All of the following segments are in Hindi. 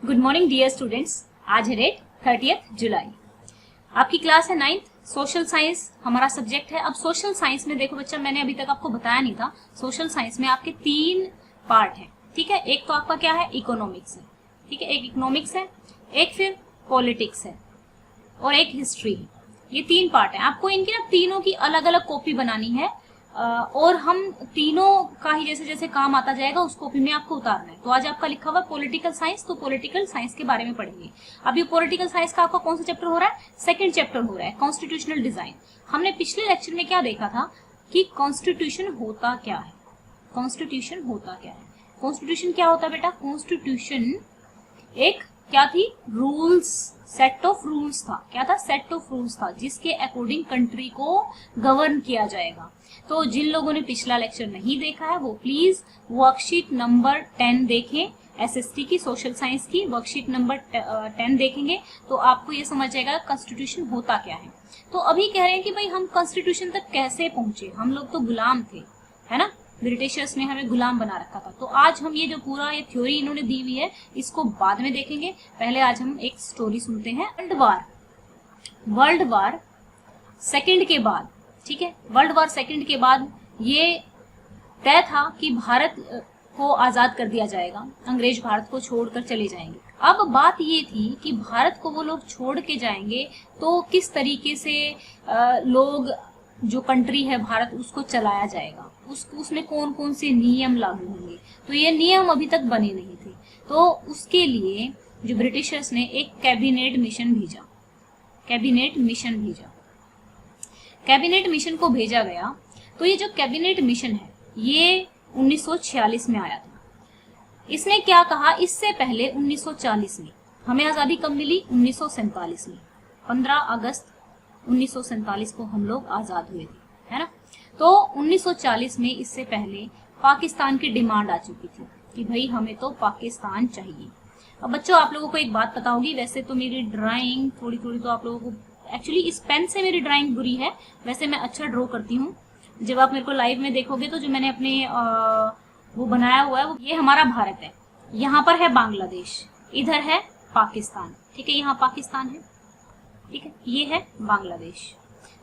Good morning dear students. आज है डेट 30 जुलाई। आपकी क्लास है 9th, सोशल साइंस हमारा सब्जेक्ट है। अब सोशल साइंस में देखो बच्चा, मैंने अभी तक आपको बताया नहीं था, सोशल साइंस में आपके 3 पार्ट हैं, ठीक है। एक तो आपका क्या है, इकोनॉमिक्स है, ठीक है, एक इकोनॉमिक्स है, एक फिर पॉलिटिक्स है और एक हिस्ट्री है। ये 3 पार्ट है। आपको इनकी ना तीनों की अलग अलग कॉपी बनानी है और हम तीनों का ही जैसे जैसे काम आता जाएगा उस कॉपी में आपको उतारना है। तो आज आपका लिखा हुआ पॉलिटिकल साइंस, तो पॉलिटिकल साइंस के बारे में पढ़ेंगे। अब ये पॉलिटिकल साइंस का आपका कौन सा चैप्टर हो रहा है, सेकंड चैप्टर हो रहा है, कॉन्स्टिट्यूशनल डिजाइन। हमने पिछले लेक्चर में क्या देखा था कि कॉन्स्टिट्यूशन होता क्या है। कॉन्स्टिट्यूशन होता क्या है, कॉन्स्टिट्यूशन क्या होता है बेटा, कॉन्स्टिट्यूशन एक क्या थी, रूल्स, सेट ऑफ रूल्स था। क्या था, सेट ऑफ रूल्स था जिसके अकॉर्डिंग कंट्री को गवर्न किया जाएगा। तो जिन लोगों ने पिछला लेक्चर नहीं देखा है वो प्लीज वर्कशीट नंबर 10 देखें, एसएसटी की सोशल साइंस की वर्कशीट नंबर 10 देखेंगे तो आपको ये समझ जाएगा कॉन्स्टिट्यूशन होता क्या है। तो अभी कह रहे हैं कि भाई हम कॉन्स्टिट्यूशन तक कैसे पहुंचे, हम लोग तो गुलाम थे, है ना, ब्रिटिशर्स ने हमें गुलाम बना रखा था। तो आज हम ये जो पूरा ये थ्योरी इन्होंने दी हुई है इसको बाद में देखेंगे। पहले आज हम एक स्टोरी सुनते हैं। वर्ल्ड वार सेकंड के बाद, ठीक है, वर्ल्ड वार सेकंड के बाद ये तय था कि भारत को आजाद कर दिया जाएगा, अंग्रेज भारत को छोड़कर चले जाएंगे। अब बात ये थी कि भारत को वो लोग छोड़ के जाएंगे तो किस तरीके से लोग, जो कंट्री है भारत, उसको चलाया जाएगा, उसमें कौन कौन से नियम लागू होंगे। तो ये नियम अभी तक बने नहीं थे। तो उसके लिए जो ब्रिटिशर्स ने एक कैबिनेट मिशन भेजा, कैबिनेट मिशन को भेजा गया। तो ये जो कैबिनेट मिशन है ये 1946 में आया था। इसने क्या कहा, इससे पहले 1940 में हमें आजादी कब मिली, 1947 में, 15 अगस्त 1947 को हम लोग आजाद हुए थे, है ना। तो 1940 में इससे पहले पाकिस्तान की डिमांड आ चुकी थी कि भाई हमें तो पाकिस्तान चाहिए। अब बच्चों आप लोगों को एक बात पता होगी, वैसे तो मेरी ड्राइंग थोड़ी थोड़ी तो आप लोगों को, एक्चुअली इस पेन से मेरी ड्राइंग बुरी है, वैसे मैं अच्छा ड्रॉ करती हूँ। जब आप मेरे को लाइव में देखोगे तो जो मैंने अपने वो बनाया हुआ है, वो ये हमारा भारत है, यहाँ पर है बांग्लादेश, इधर है पाकिस्तान, ठीक है, यहाँ पाकिस्तान है, ठीक है, ये है बांग्लादेश।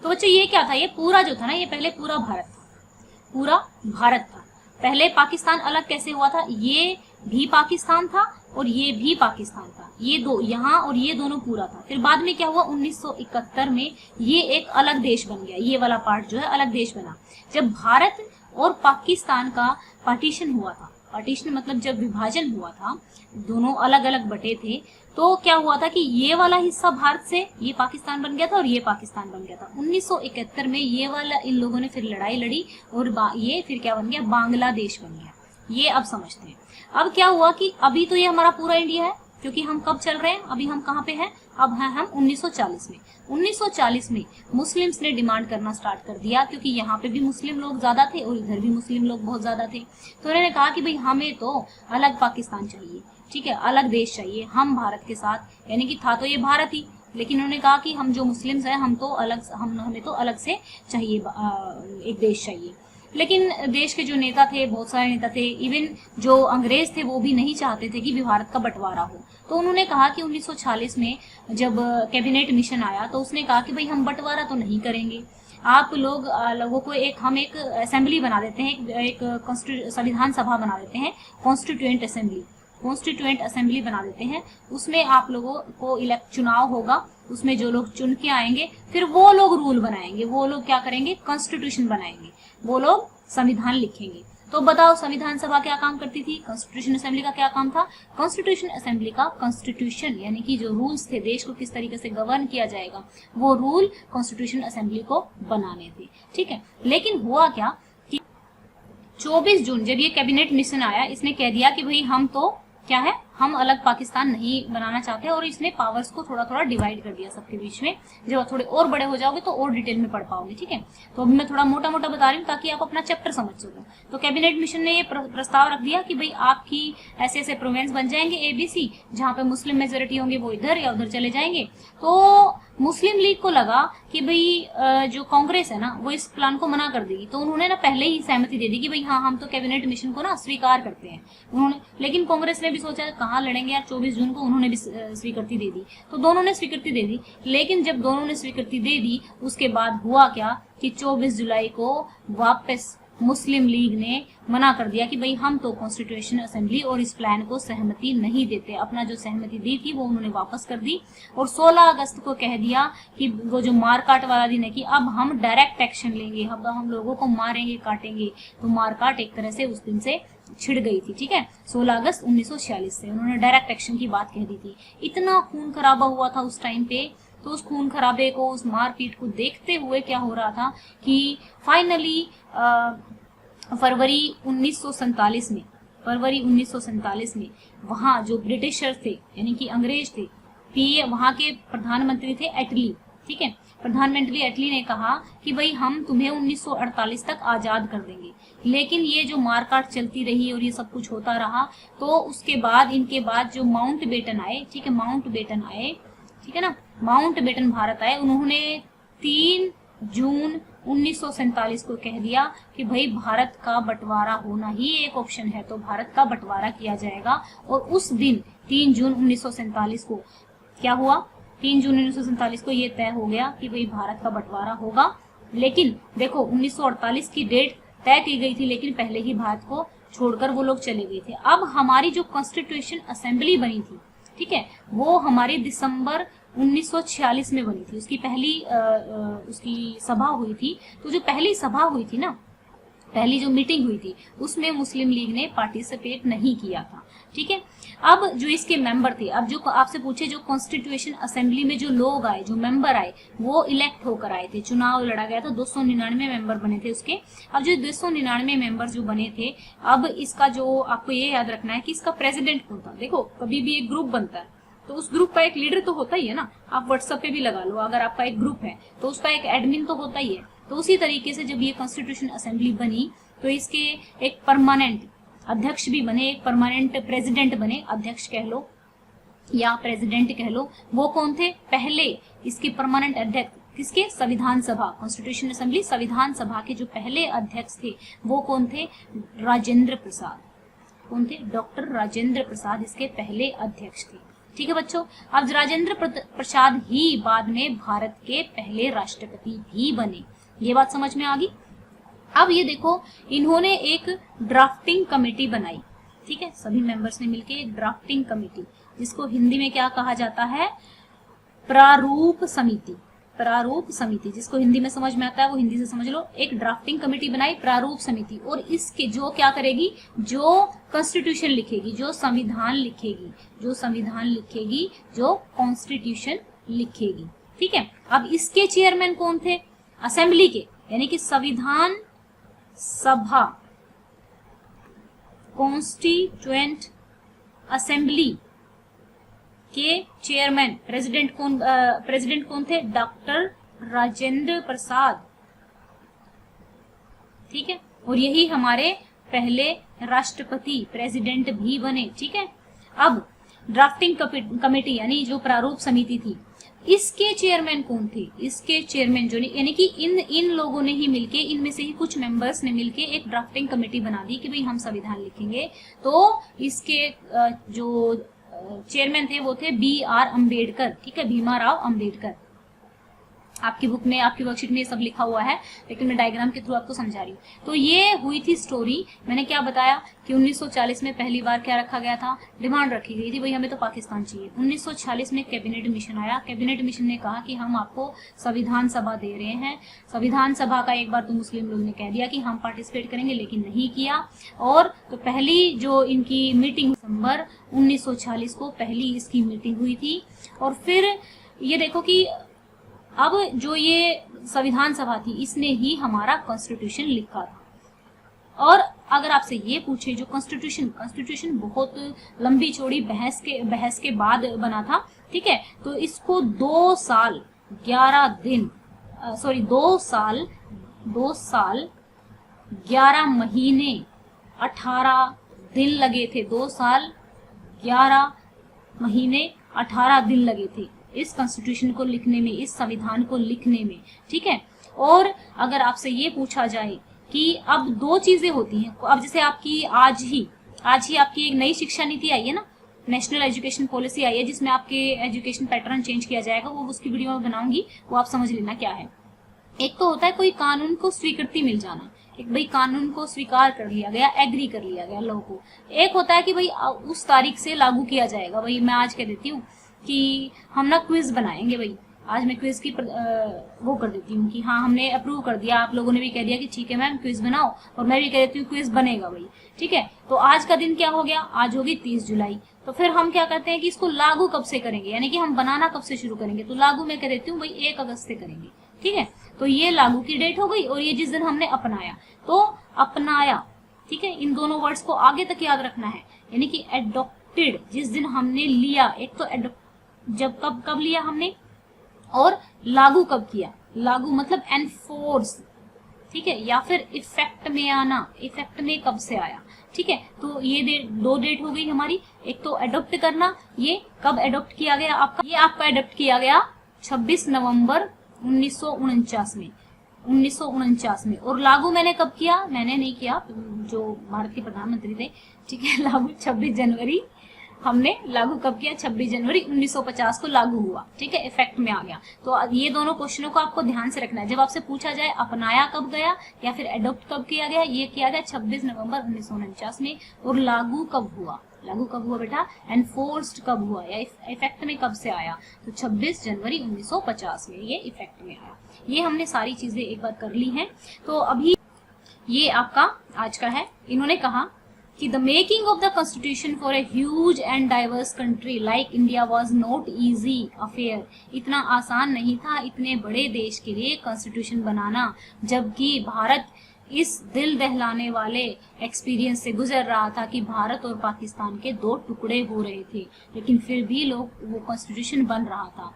तो बच्चों ये क्या था, ये पूरा जो था ना, ये पहले पूरा भारत था, पूरा भारत था। पहले पाकिस्तान अलग कैसे हुआ था, ये भी पाकिस्तान था और ये भी पाकिस्तान था, ये दो यहाँ और ये दोनों पूरा था। फिर बाद में क्या हुआ, 1971 में ये एक अलग देश बन गया, ये वाला पार्ट जो है अलग देश बना। जब भारत और पाकिस्तान का पार्टीशन हुआ था, पार्टीशन मतलब जब विभाजन हुआ था, दोनों अलग अलग बटे थे, तो क्या हुआ था कि ये वाला हिस्सा भारत से ये पाकिस्तान बन गया था और ये पाकिस्तान बन गया था। 1971 में ये वाला, इन लोगों ने फिर लड़ाई लड़ी और ये फिर क्या बन गया, बांग्लादेश बन गया। ये अब समझते हैं। अब क्या हुआ कि अभी तो ये हमारा पूरा इंडिया है, क्योंकि हम कब चल रहे हैं, अभी हम कहाँ पे हैं, अब हैं हम 1940 में। 1940 में मुस्लिम्स ने डिमांड करना स्टार्ट कर दिया, क्योंकि यहाँ पे भी मुस्लिम लोग ज्यादा थे और इधर भी मुस्लिम लोग बहुत ज्यादा थे। तो उन्होंने कहा कि भाई हमें तो अलग पाकिस्तान चाहिए, ठीक है, अलग देश चाहिए, हम भारत के साथ, यानी कि था तो ये भारत ही, लेकिन उन्होंने कहा कि हम जो मुस्लिम्स हैं हम तो अलग, हमें तो अलग से चाहिए, एक देश चाहिए। लेकिन देश के जो नेता थे, बहुत सारे नेता थे, इवन जो अंग्रेज थे वो भी नहीं चाहते थे कि भारत का बंटवारा हो। तो उन्होंने कहा कि 1940 में जब कैबिनेट मिशन आया तो उसने कहा कि भाई हम बंटवारा तो नहीं करेंगे, आप लोगों को हम एक असेंबली बना देते हैं, एक संविधान सभा बना देते हैं, कॉन्स्टिट्यूएंट असेंबली बना देते हैं। उसमें आप लोगों को चुनाव होगा, उसमें जो लोग चुन के आएंगे फिर वो लोग रूल बनाएंगे, वो लोग क्या करेंगे, कॉन्स्टिट्यूशन बनाएंगे, वो लोग संविधान लिखेंगे। तो बताओ संविधान सभा क्या काम करती थी, कॉन्स्टिट्यूशन असेंबली का क्या काम था, कॉन्स्टिट्यूशन असेंबली का कॉन्स्टिट्यूशन यानी कि जो रूल्स थे, देश को किस तरीके से गवर्न किया जाएगा, वो रूल कॉन्स्टिट्यूशन असेंबली को बनाने थे, ठीक है। लेकिन हुआ क्या कि 24 जून जब ये कैबिनेट मिशन आया, इसने कह दिया कि भाई हम तो क्या है, हम अलग पाकिस्तान नहीं बनाना चाहते, और इसने पावर्स को थोड़ा थोड़ा डिवाइड कर दिया सबके बीच में। जब थोड़े और बड़े हो जाओगे तो और डिटेल में पढ़ पाओगे, ठीक है। तो अभी मैं थोड़ा मोटा मोटा बता रही हूँ ताकि आप अपना चैप्टर समझ सको। तो कैबिनेट मिशन ने ये प्रस्ताव रख दिया कि भाई आपकी ऐसे ऐसे प्रोविंस बन जाएंगे ABC, जहाँ पे मुस्लिम मेजोरिटी होंगे वो इधर या उधर चले जाएंगे। तो मुस्लिम लीग को लगा कि भाई जो कांग्रेस है ना वो इस प्लान को मना कर देगी, तो उन्होंने ना पहले ही सहमति दे दी कि भाई हाँ हम तो कैबिनेट मिशन को ना स्वीकार करते हैं उन्होंने। लेकिन कांग्रेस ने भी सोचा कहाँ कहाँ लड़ेंगे यार 24 जून को, उन्होंने भी स्वीकृति दे दी। तो दोनों ने स्वीकृति दे दी, लेकिन जब दोनों ने स्वीकृति दे दी उसके बाद हुआ क्या कि 24 जुलाई को वापस मुस्लिम लीग ने मना कर दिया कि भाई हम तो कॉन्स्टिट्यूशन असेंबली और इस प्लान को सहमति नहीं देते। अपना जो सहमति दी थी वो उन्होंने वापस कर दी और 16 अगस्त को कह दिया कि वो जो मारकाट वाला दिन है कि अब हम डायरेक्ट एक्शन लेंगे, अब हम लोगों को मारेंगे काटेंगे। तो मारकाट एक तरह से उस दिन से छिड़ गई थी, ठीक है। 16 अगस्त 1946 से उन्होंने डायरेक्ट एक्शन की बात कह दी थी। इतना खून खराबा हुआ था उस टाइम पे, तो उस खून खराबे को, उस मारपीट को देखते हुए क्या हो रहा था कि फाइनली फरवरी 1947 में वहाँ जो ब्रिटिशर थे यानी कि अंग्रेज थे, वहाँ के प्रधानमंत्री थे एटली, ठीक है। प्रधानमंत्री एटली ने कहा कि भाई हम तुम्हें 1948 तक आज़ाद कर देंगे। लेकिन ये जो मारकाट चलती रही और ये सब कुछ होता रहा, तो उसके बाद इनके बाद जो माउंट बेटन आए, ठीक है, माउंट बेटन आए, ठीक है ना, माउंट बेटन भारत आए। उन्होंने 3 जून 1947 को कह दिया कि भाई भारत का बंटवारा होना ही एक ऑप्शन है, तो भारत का बंटवारा किया जाएगा। और उस दिन 3 जून 1947 को क्या हुआ, 3 जून 1947 को ये तय हो गया कि भाई भारत का बंटवारा होगा। लेकिन देखो 1948 की डेट तय की गई थी, लेकिन पहले ही भारत को छोड़कर वो लोग चले गए थे। अब हमारी जो कॉन्स्टिट्यूशन असेंबली बनी थी, ठीक है, वो हमारी दिसंबर 1946 में बनी थी। उसकी पहली उसकी सभा हुई थी। तो जो पहली सभा हुई थी ना, पहली जो मीटिंग हुई थी, उसमें मुस्लिम लीग ने पार्टिसिपेट नहीं किया था, ठीक है। अब जो इसके मेंबर थे, अब जो आपसे पूछे जो कॉन्स्टिट्यूशन असेंबली में जो लोग आए, जो मेंबर आए, वो इलेक्ट होकर आए थे, चुनाव लड़ा गया था, 299 मेंबर बने थे उसके। अब जो 299 मेंबर जो बने थे, अब इसका जो आपको ये याद रखना है कि इसका प्रेसिडेंट कौन था। देखो कभी भी एक ग्रुप बनता है तो उस ग्रुप का एक लीडर तो होता ही है ना। आप व्हाट्सएप पे भी लगा लो, अगर आपका एक ग्रुप है तो उसका एक एडमिन तो होता ही है। तो उसी तरीके से जब ये कॉन्स्टिट्यूशन असेंबली बनी तो इसके एक परमानेंट अध्यक्ष भी बने, एक परमानेंट प्रेसिडेंट बने, अध्यक्ष कह लो या प्रेसिडेंट कह लो। वो कौन थे? पहले इसके परमानेंट अध्यक्ष किसके? संविधान सभा, कॉन्स्टिट्यूशन असेंबली संविधान सभा के जो पहले अध्यक्ष थे वो कौन थे? राजेंद्र प्रसाद। कौन थे? डॉक्टर राजेंद्र प्रसाद इसके पहले अध्यक्ष थे, ठीक है बच्चों। अब राजेंद्र प्रसाद ही बाद में भारत के पहले राष्ट्रपति भी बने। ये बात समझ में आ गई। अब ये देखो, इन्होंने एक ड्राफ्टिंग कमेटी बनाई, ठीक है, सभी मेंबर्स ने मिलकर एक ड्राफ्टिंग कमेटी, जिसको हिंदी में क्या कहा जाता है? प्रारूप समिति। प्रारूप समिति, जिसको हिंदी में समझ में आता है वो हिंदी से समझ लो। एक ड्राफ्टिंग कमेटी बनाई, प्रारूप समिति, और इसके जो क्या करेगी? जो कॉन्स्टिट्यूशन लिखेगी, जो संविधान लिखेगी, जो संविधान लिखेगी, जो कॉन्स्टिट्यूशन लिखेगी, ठीक है। अब इसके चेयरमैन कौन थे? असेंबली के, यानी कि संविधान सभा, कॉन्स्टिट्यूएंट असेंबली के चेयरमैन, प्रेसिडेंट कौन थे? डॉक्टर राजेंद्र प्रसाद, ठीक है। और यही हमारे पहले राष्ट्रपति, प्रेसिडेंट भी बने, ठीक है। अब ड्राफ्टिंग कमेटी यानी जो प्रारूप समिति थी, इसके चेयरमैन कौन थे? इसके चेयरमैन जो, यानी कि इन लोगों ने ही मिलके, इनमें से ही कुछ मेंबर्स ने मिलके एक ड्राफ्टिंग कमेटी बना दी कि भाई हम संविधान लिखेंगे। तो इसके जो चेयरमैन थे वो थे BR अम्बेडकर, ठीक है, भीमाराव अम्बेडकर। आपकी बुक में, आपकी वर्कशीट में ये सब लिखा हुआ है, लेकिन मैं डायग्राम के थ्रू आपको समझा रही हूँ। तो ये हुई थी स्टोरी। मैंने क्या बताया कि 1940 में पहली बार क्या रखा गया था? डिमांड रखी गई थी, भाई हमें तो पाकिस्तान चाहिए। 1946 में कैबिनेट मिशन आया। कैबिनेट मिशन ने कहा कि हम आपको संविधान सभा दे रहे हैं। संविधान सभा का एक बार तो मुस्लिम लोग ने कह दिया कि हम पार्टिसिपेट करेंगे, लेकिन नहीं किया। और तो पहली जो इनकी मीटिंग दिसंबर 1946 को पहली इसकी मीटिंग हुई थी। और फिर ये देखो कि अब जो ये संविधान सभा थी, इसने ही हमारा कॉन्स्टिट्यूशन लिखा था। और अगर आपसे ये पूछे, जो कॉन्स्टिट्यूशन बहुत लंबी चौड़ी बहस के बाद बना था, ठीक है। तो इसको 2 साल 11 महीने 18 दिन लगे थे। 2 साल 11 महीने 18 दिन लगे थे इस कॉन्स्टिट्यूशन को लिखने में, इस संविधान को लिखने में, ठीक है। और अगर आपसे ये पूछा जाए कि अब 2 चीजें होती हैं, अब जैसे आपकी आज ही आपकी एक नई शिक्षा नीति आई है ना, नेशनल एजुकेशन पॉलिसी आई है जिसमें आपके एजुकेशन पैटर्न चेंज किया जाएगा, वो उसकी वीडियो में बनाऊंगी, वो आप समझ लेना क्या है। एक तो होता है कोई कानून को स्वीकृति मिल जाना, एक भाई कानून को स्वीकार कर लिया गया, एग्री कर लिया गया लॉ को। एक होता है कि भाई उस तारीख से लागू किया जाएगा। भाई मैं आज कह देती हूँ कि हम ना क्विज बनाएंगे, भाई आज मैं क्विज की वो कर देती हूँ कि हाँ हमने अप्रूव कर दिया, आप लोगों ने भी कह दिया कि ठीक है मैम क्विज बनाओ, और मैं भी कह देती हूँ क्विज बनेगा भाई, ठीक है। तो आज का दिन क्या हो गया, आज होगी 30 जुलाई। तो फिर हम क्या करते हैं कि इसको लागू कब से करेंगे, यानी कि हम बनाना कब से शुरू करेंगे। तो लागू मैं कह देती हूँ भाई 1 अगस्त से करेंगे, ठीक है। तो ये लागू की डेट हो गई, और ये जिस दिन हमने अपनाया, तो अपनाया, ठीक है, इन दोनों वर्ड्स को आगे तक याद रखना है। यानी कि एडॉप्टेड जिस दिन हमने लिया, एक तो जब कब लिया हमने, और लागू कब किया। लागू मतलब एनफोर्स, ठीक है, या फिर इफेक्ट में आना, इफेक्ट में कब से आया, ठीक है। तो ये दो डेट हो गई हमारी। एक तो एडॉप्ट करना, ये कब एडॉप्ट किया गया आपका, ये आपका एडॉप्ट किया गया 26 नवंबर 1949 में, 1949 में। और लागू मैंने कब किया, मैंने नहीं किया, जो भारत के प्रधानमंत्री थे, ठीक है। लागू 26 जनवरी हमने लागू कब किया, 26 जनवरी 1950 को लागू हुआ, ठीक है, इफेक्ट में आ गया। तो ये दोनों क्वेश्चनों को आपको ध्यान से रखना है। जब आपसे पूछा जाए अपनाया कब गया या फिर एडॉप्ट कब किया गया, ये किया गया 26 नवंबर 1949 में। और लागू कब हुआ, लागू कब हुआ बेटा, एनफोर्स्ड कब हुआ या इफेक्ट में कब से आया, तो 26 जनवरी 1950 में ये इफेक्ट में आया। ये हमने सारी चीजें एक बार कर ली हैं। तो अभी ये आपका आज का है। इन्होंने कहा कि the making of the constitution for a huge and diverse country like India was not easy affair. इतना आसान नहीं था इतने बड़े देश के लिए कॉन्स्टिट्यूशन बनाना, जबकि भारत इस दिल दहलाने वाले एक्सपीरियंस से गुजर रहा था कि भारत और पाकिस्तान के 2 टुकड़े हो रहे थे, लेकिन फिर भी वो कॉन्स्टिट्यूशन बन रहा था।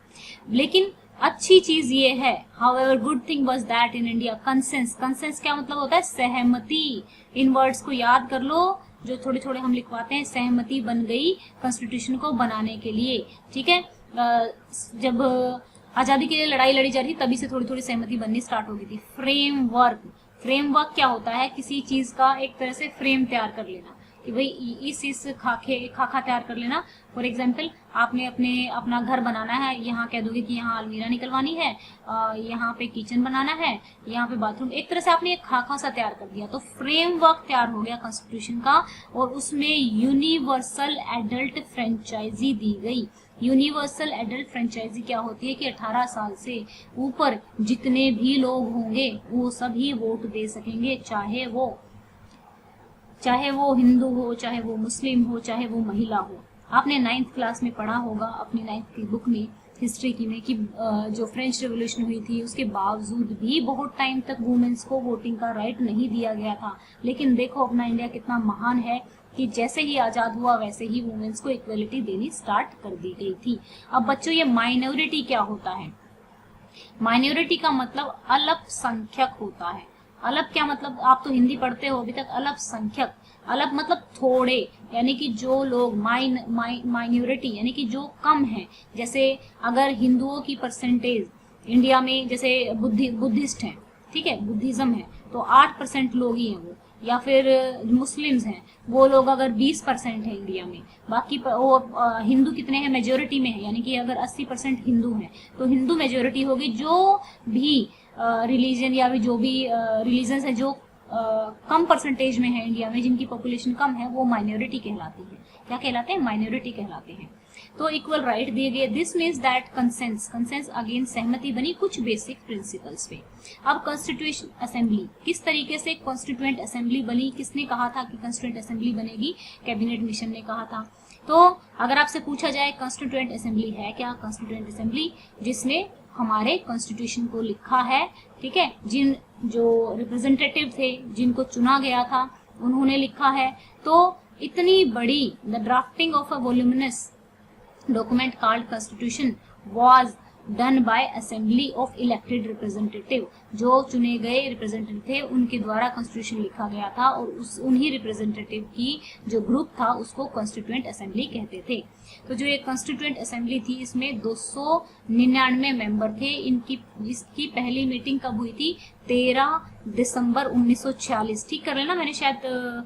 लेकिन अच्छी चीज ये है, however good thing was that in India conscience. Conscience क्या मतलब होता है, सहमति। इन वर्ड्स को याद कर लो, जो थोड़े थोड़े हम लिखवाते हैं। सहमति बन गई कॉन्स्टिट्यूशन को बनाने के लिए, ठीक है। जब आजादी के लिए लड़ाई लड़ी जा रही थी तभी से थोड़ी थोड़ी सहमति बननी स्टार्ट हो गई थी। फ्रेमवर्क, फ्रेमवर्क क्या होता है, किसी चीज का एक तरह से फ्रेम तैयार कर लेना कि भाई इस खाका तैयार कर लेना। फॉर एग्जाम्पल आपने अपना घर बनाना है, यहाँ कह दोगे कि यहाँ अलमीरा निकलवानी है, यहाँ पे किचन बनाना है, यहाँ पे बाथरूम, एक तरह से आपने एक खाका सा तैयार कर दिया। तो फ्रेमवर्क तैयार हो गया कॉन्स्टिट्यूशन का, और उसमें यूनिवर्सल एडल्ट फ्रेंचाइजी दी गई। यूनिवर्सल एडल्ट फ्रेंचाइजी क्या होती है कि 18 साल से ऊपर जितने भी लोग होंगे वो सभी वोट दे सकेंगे, चाहे वो हिंदू हो, चाहे वो मुस्लिम हो, चाहे वो महिला हो। आपने 9th क्लास में पढ़ा होगा अपनी 9th की बुक में, हिस्ट्री की में, कि जो फ्रेंच रेवोल्यूशन हुई थी उसके बावजूद भी बहुत टाइम तक वुमेन्स को वोटिंग का राइट नहीं दिया गया था। लेकिन देखो अपना इंडिया कितना महान है कि जैसे ही आजाद हुआ वैसे ही वुमेन्स को इक्वलिटी देनी स्टार्ट कर दी गई थी। अब बच्चों ये माइनॉरिटी क्या होता है, माइनॉरिटी का मतलब अल्पसंख्यक होता है। अलग क्या मतलब, आप तो हिंदी पढ़ते हो अभी तक, अल्पसंख्यक, अलग मतलब थोड़े, यानी कि जो लोग माइनॉरिटी यानी कि जो कम है। जैसे अगर हिंदुओं की परसेंटेज इंडिया में, जैसे बुद्धिस्ट हैं, ठीक है, बुद्धिज्म है, तो 8% लोग ही हैं वो, या फिर मुस्लिम्स हैं वो लोग अगर 20% है इंडिया में, बाकी वो हिंदू कितने हैं, मेजोरिटी में है, यानी कि अगर 80% हिंदू हैं तो हिंदू मेजोरिटी होगी। जो भी रिलीजन या भी जो भी रिलीजन्स है जो कम परसेंटेज में है इंडिया में, जिनकी पॉपुलेशन कम है, वो माइनॉरिटी कहलाती है। क्या कहलाते हैं, माइनॉरिटी कहलाते हैं। तो इक्वल राइट दिए गए। This means that conscience again सहमति बनी कुछ बेसिक प्रिंसिपल्स पे। अब कॉन्स्टिट्यूशन असेंबली, किस तरीके से कॉन्स्टिट्यूएंट असेंबली बनी, किसने कहा था कि कॉन्स्टिट्यूएंट असेंबली बनेगी, कैबिनेट मिशन ने कहा था। तो अगर आपसे पूछा जाए कॉन्स्टिट्यूएंट असेंबली है क्या, कॉन्स्टिट्यूएंट असेंबली जिसने हमारे कॉन्स्टिट्यूशन को लिखा है, ठीक है, जो रिप्रेजेंटेटिव थे जिनको चुना गया था उन्होंने लिखा है। तो इतनी बड़ी, the drafting of a voluminous document called constitution was done by assembly of elected representative। जो चुने गए रिप्रेजेंटेटिव थे उनके द्वारा कॉन्स्टिट्यूशन लिखा गया था, और उन्हीं रिप्रेजेंटेटिव की जो ग्रुप था उसको कॉन्स्टिट्यूएंट असेंबली कहते थे। तो जो ये कॉन्स्टिट्यूएंट असेंबली थी इसमें 299 मेंबर थे। इसकी पहली मीटिंग कब हुई थी, 13 दिसंबर 1946। ठीक कर लेना, मैंने शायद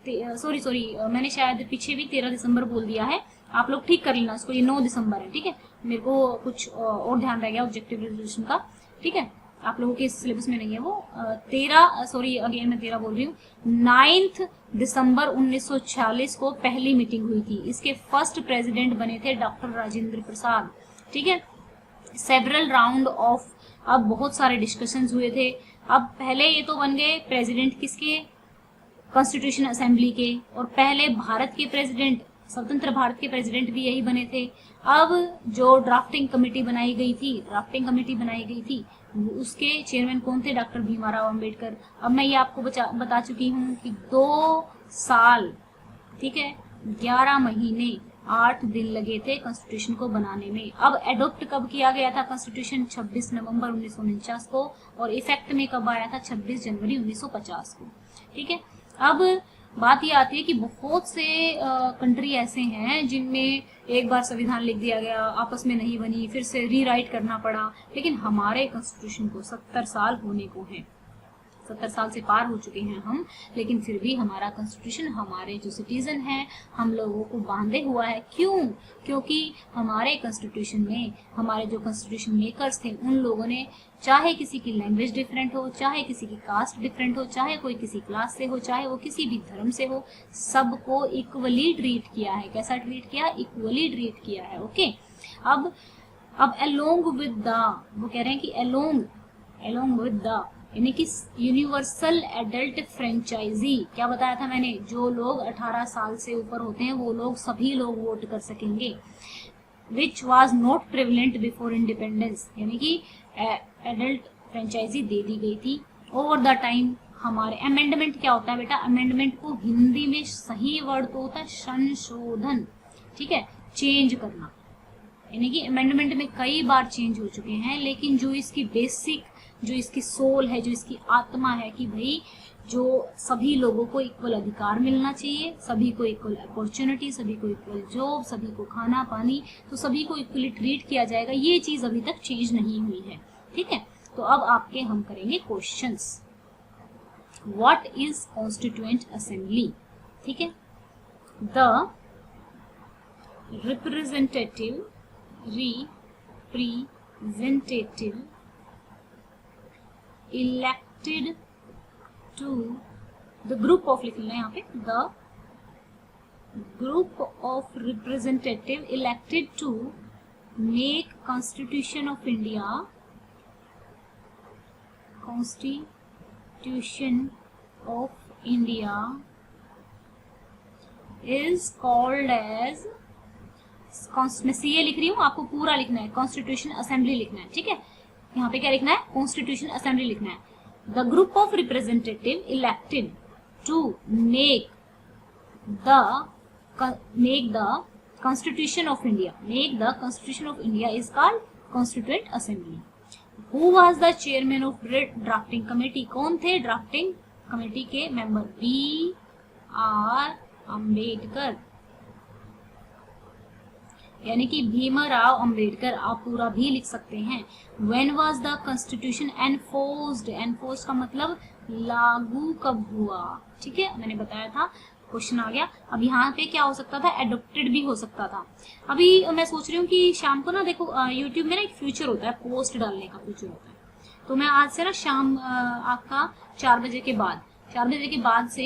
मैंने शायद पीछे भी 13 दिसंबर बोल दिया है। आप लोग ठीक कर लेना इसको, ये 9 दिसंबर है, ठीक है। मेरे को कुछ और ध्यान रह गया ऑब्जेक्टिव रेजोल्यूशन का, ठीक है, आप लोगों के सिलेबस में नहीं है वो। 13 बोल रही हूँ, 9 दिसंबर 1946 को पहली मीटिंग हुई थी। इसके फर्स्ट प्रेसिडेंट बने थे डॉक्टर राजेंद्र प्रसाद, ठीक है। सेवरल राउंड ऑफ, अब बहुत सारे डिस्कशंस हुए थे। अब पहले ये तो बन गए प्रेसिडेंट किसके, कॉन्स्टिट्यूशन असेंबली के, और पहले भारत के प्रेसिडेंट, स्वतंत्र भारत के प्रेसिडेंट भी यही बने थे। अब जो ड्राफ्टिंग कमेटी बनाई गई थी उसके चेयरमैन कौन थे, डॉक्टर भीमाराव अंबेडकर। अब मैं ये आपको बता चुकी हूँ कि 2 साल, ठीक है, 11 महीने 8 दिन लगे थे कॉन्स्टिट्यूशन को बनाने में। अब एडॉप्ट कब किया गया था कॉन्स्टिट्यूशन, 26 नवंबर 1949 को, और इफेक्ट में कब आया था, 26 जनवरी 1950 को, ठीक है। अब बात ये आती है कि बहुत से कंट्री ऐसे हैं जिनमें एक बार संविधान लिख दिया गया, आपस में नहीं बनी, फिर से रीराइट करना पड़ा, लेकिन हमारे कॉन्स्टिट्यूशन को 70 साल होने को हैं, 70 साल से पार हो चुके हैं हम, लेकिन फिर भी हमारा कॉन्स्टिट्यूशन हमारे जो सिटीजन हैं हम लोगों को बांधे हुआ है। क्यों? क्योंकि हमारे कॉन्स्टिट्यूशन में हमारे जो कॉन्स्टिट्यूशन मेकर्स थे उन लोगों ने, चाहे किसी की लैंग्वेज डिफरेंट हो, चाहे किसी की कास्ट डिफरेंट हो, चाहे कोई किसी क्लास से हो, चाहे वो किसी भी धर्म से हो, सबको इक्वली ट्रीट किया है। कैसा ट्रीट किया? इक्वली ट्रीट किया है, ओके। अब अलोंग विद द, वो कह रहे हैं कि अलोंग विद द, यानी कि यूनिवर्सल एडल्ट फ्रेंचाइजी, क्या बताया था मैंने, जो लोग 18 साल से ऊपर होते हैं वो लोग, सभी लोग वोट कर सकेंगे, which was not prevalent before independence, यानी कि एडल्ट फ्रेंचाइजी दे दी गई थी। ओवर द टाइम हमारे अमेंडमेंट क्या होता है बेटा, अमेंडमेंट को हिंदी में सही वर्ड तो होता है संशोधन, ठीक है, चेंज करना, यानी कि अमेंडमेंट में कई बार चेंज हो चुके हैं, लेकिन जो इसकी बेसिक, जो इसकी सोल है, जो इसकी आत्मा है कि भाई जो सभी लोगों को इक्वल अधिकार मिलना चाहिए, सभी को इक्वल अपॉर्चुनिटी, सभी को इक्वल जॉब, सभी को खाना पानी, तो सभी को इक्वली ट्रीट किया जाएगा, ये चीज अभी तक चेंज नहीं हुई है, ठीक है। तो अब आपके हम करेंगे questions. What is constituent assembly, ठीक है। The representative elected to the group of, लिख लेना यहाँ पे, the group of representative elected to make Constitution of India is called as, मैं सीए लिख रही हूँ, आपको पूरा लिखना है, कॉन्स्टिट्यूशन असेंबली लिखना है, ठीक है। यहाँ पे क्या लिखना है, कॉन्स्टिट्यूशन असेंबली लिखना है। The group of representative elected to make the constitution of India is called constituent assembly. Who was the chairman of drafting committee, कौन थे ड्राफ्टिंग कमेटी के मेंबर? बी आर अम्बेडकर, यानी कि भीमराव अंबेडकर, आप पूरा भी लिख सकते हैं। When was the Constitution enforced? Enforced का मतलब लागू कब हुआ, ठीक है, मैंने बताया था, क्वेश्चन आ गया। अब यहाँ पे क्या हो सकता था, एडोप्टेड भी हो सकता था। अभी मैं सोच रही हूँ कि शाम को ना, देखो यूट्यूब में ना एक फ्यूचर होता है, पोस्ट डालने का फ्यूचर होता है, तो मैं आज से ना शाम आपका 4 बजे के बाद से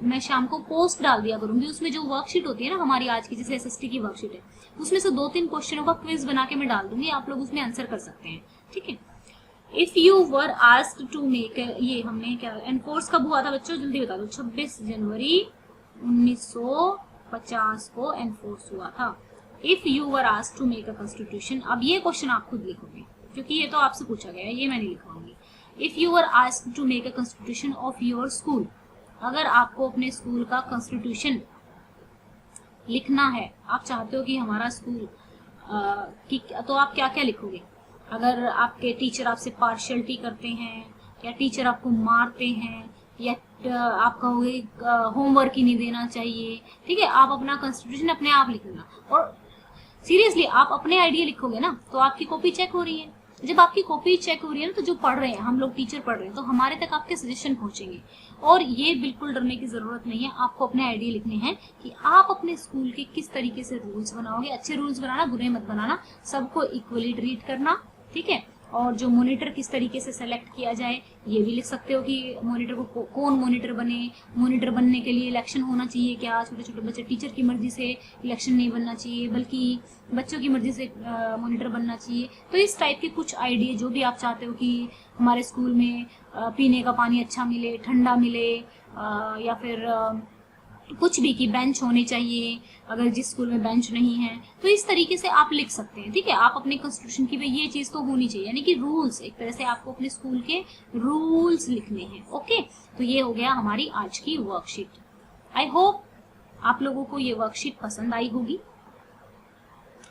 मैं शाम को पोस्ट डाल दिया करूंगी। उसमें जो वर्कशीट होती है ना हमारी आज की, जैसे एसएसटी की वर्कशीट है, उसमें से 2-3 क्वेश्चनों का क्विज बना के मैं डाल दूंगी, आप लोग उसमें आंसर कर सकते हैं, ठीक है। If you were asked to make, ये हमने क्या एनफोर्स कब हुआ था बच्चों, जल्दी बता दो। 26 जनवरी 1950 को एनफोर्स हुआ था। If you were asked to make a constitution, अब ये क्वेश्चन आप खुद लिखोगे क्योंकि ये तो आपसे पूछा गया है, ये मैं नहीं लिखवाऊंगी। If you are asked to make a constitution of your school, अगर आपको अपने स्कूल का कॉन्स्टिट्यूशन लिखना है, आप चाहते हो कि हमारा स्कूल तो आप क्या क्या लिखोगे? अगर आपके टीचर आपसे पार्शियलिटी करते हैं, या टीचर आपको मारते हैं, या आप कहोगे होमवर्क ही नहीं देना चाहिए, ठीक है, आप अपना कॉन्स्टिट्यूशन अपने आप लिखना। और सीरियसली आप अपने आइडिया लिखोगे ना, तो आपकी कॉपी चेक हो रही है, जब आपकी कॉपी चेक हो रही है ना, तो जो पढ़ रहे हैं, हम लोग टीचर पढ़ रहे हैं, तो हमारे तक आपके सजेशन पहुंचेंगे। और ये बिल्कुल डरने की जरूरत नहीं है, आपको अपने आइडिया लिखने हैं कि आप अपने स्कूल के किस तरीके से रूल्स बनाओगे। अच्छे रूल्स बनाना, बुरे मत बनाना, सबको इक्वली ट्रीट करना, ठीक है। और जो मॉनिटर किस तरीके से सेलेक्ट किया जाए ये भी लिख सकते हो कि मॉनिटर को कौन मॉनिटर बने, मॉनिटर बनने के लिए इलेक्शन होना चाहिए क्या, छोटे छोटे बच्चे, टीचर की मर्जी से इलेक्शन नहीं बनना चाहिए बल्कि बच्चों की मर्जी से मॉनिटर बनना चाहिए। तो इस टाइप के कुछ आइडिया जो भी आप चाहते हो कि हमारे स्कूल में पीने का पानी अच्छा मिले, ठंडा मिले, या फिर कुछ भी कि बेंच होने चाहिए अगर जिस स्कूल में बेंच नहीं है, तो इस तरीके से आप लिख सकते हैं, ठीक है। आप अपने कॉन्स्टिट्यूशन की ये चीज तो होनी चाहिए, यानी कि रूल्स, एक तरह से आपको अपने स्कूल के रूल्स लिखने हैं। ओके, तो ये हो गया हमारी आज की वर्कशीट। आई होप आप लोगों को ये वर्कशीट पसंद आई होगी।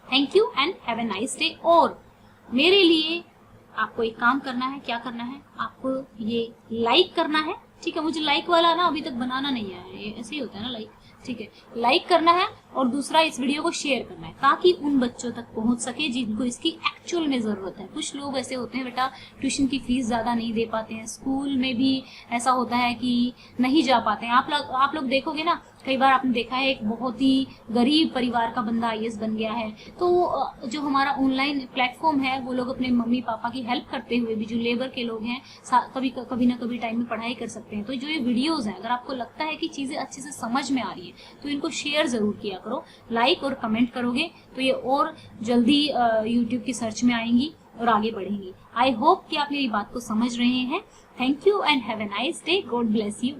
Thank you and have a nice day. और मेरे लिए आपको एक काम करना है, क्या करना है, आपको ये लाइक करना है, ठीक है। मुझे लाइक वाला ना अभी तक बनाना नहीं आया, ये ऐसे ही होता है ना लाइक, ठीक है। लाइक करना है और दूसरा इस वीडियो को शेयर करना है ताकि उन बच्चों तक पहुंच सके जिनको इसकी एक्चुअल में जरूरत है। कुछ लोग ऐसे होते हैं बेटा, ट्यूशन की फीस ज्यादा नहीं दे पाते हैं, स्कूल में भी ऐसा होता है कि नहीं जा पाते हैं। आप लोग देखोगे ना, कई बार आपने देखा है एक बहुत ही गरीब परिवार का बंदा IAS बन गया है, तो जो हमारा ऑनलाइन प्लेटफॉर्म है वो लोग अपने मम्मी पापा की हेल्प करते हुए भी, जो लेबर के लोग हैं, कभी ना कभी टाइम में पढ़ाई कर सकते हैं। तो जो ये वीडियोस हैं, अगर आपको लगता है कि चीजें अच्छे से समझ में आ रही है तो इनको शेयर जरूर किया करो। लाइक और कमेंट करोगे तो ये और जल्दी यूट्यूब की सर्च में आएंगी और आगे बढ़ेंगी। आई होप कि आप मेरी बात को समझ रहे हैं। Thank you and have a nice day. God bless you.